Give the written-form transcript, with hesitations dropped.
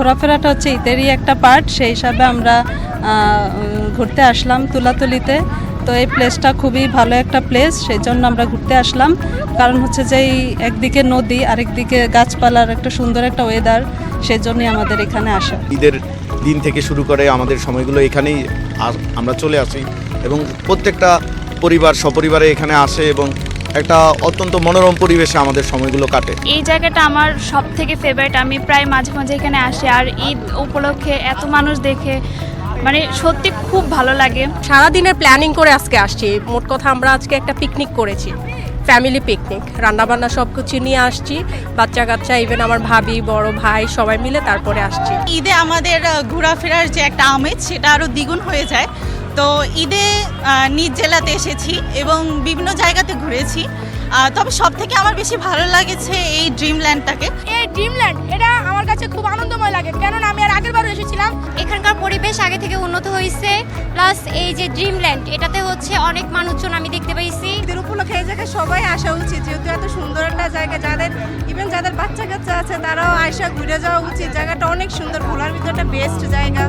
ঘোরাফেরাটা হচ্ছে ঈদেরই একটা পার্ট, সেই হিসাবে আমরা ঘুরতে আসলাম তুলাতলিতে। তো এই প্লেসটা খুবই ভালো একটা প্লেস, সেই জন্য আমরা ঘুরতে আসলাম। কারণ হচ্ছে যে এই একদিকে নদী, আরেকদিকে গাছপালার একটা সুন্দর একটা ওয়েদার, সেই জন্যই আমাদের এখানে আসা। ঈদের দিন থেকে শুরু করে আমাদের সময়গুলো এখানেই আমরা চলে আসি এবং প্রত্যেকটা পরিবার সপরিবারে এখানে আসে এবং একটা অত্যন্ত মনোরম পরিবেশে আমাদের সময়গুলো কাটে। এই জায়গাটা আমার সব থেকে ফেভারিট। আমি প্রায় মাঝে মাঝে এখানে আসি, আর ঈদ উপলক্ষে এত মানুষ দেখে মানে সত্যি খুব ভালো লাগে। সারাদিনের প্ল্যানিং করে আজকে আসছি। মোট কথা আমরা আজকে একটা পিকনিক করেছি, ফ্যামিলি পিকনিক, রান্নাবান্না সব কিছু নিয়ে আসছি, বাচ্চা কাচ্চা, ইভেন আমার ভাবি, বড় ভাই সবাই মিলে তারপরে আসছি। ঈদে আমাদের ঘোরাফেরার যে একটা আমেজ সেটা আরও দ্বিগুণ হয়ে যায়। তো ঈদে নিজ জেলাতে এসেছি এবং বিভিন্ন জায়গাতে ঘুরেছি, তবে সব থেকে আমার বেশি ভালো লাগেছে এই ড্রিমল্যান্ডটাকে। এই ড্রিমল্যান্ড এটা আমার কাছে খুব আনন্দময় লাগে, কেননা আমি আর আগেরবারও এসেছিলাম। এখানকার পরিবেশ আগে থেকে উন্নত হয়েছে, প্লাস এই যে ড্রিমল্যান্ড এটাতে হচ্ছে অনেক মানুষজন আমি দেখতে পাইছি। ঈদের উপলক্ষে এই জায়গায় সবাই আসা উচিত, যেহেতু এত সুন্দর একটা জায়গা, যাদের বাচ্চা কাচ্চা আছে তারাও আয়সা ঘুরে যাওয়া উচিত। জায়গাটা অনেক সুন্দর, ভোলার ভিতরে একটা বেস্ট জায়গা।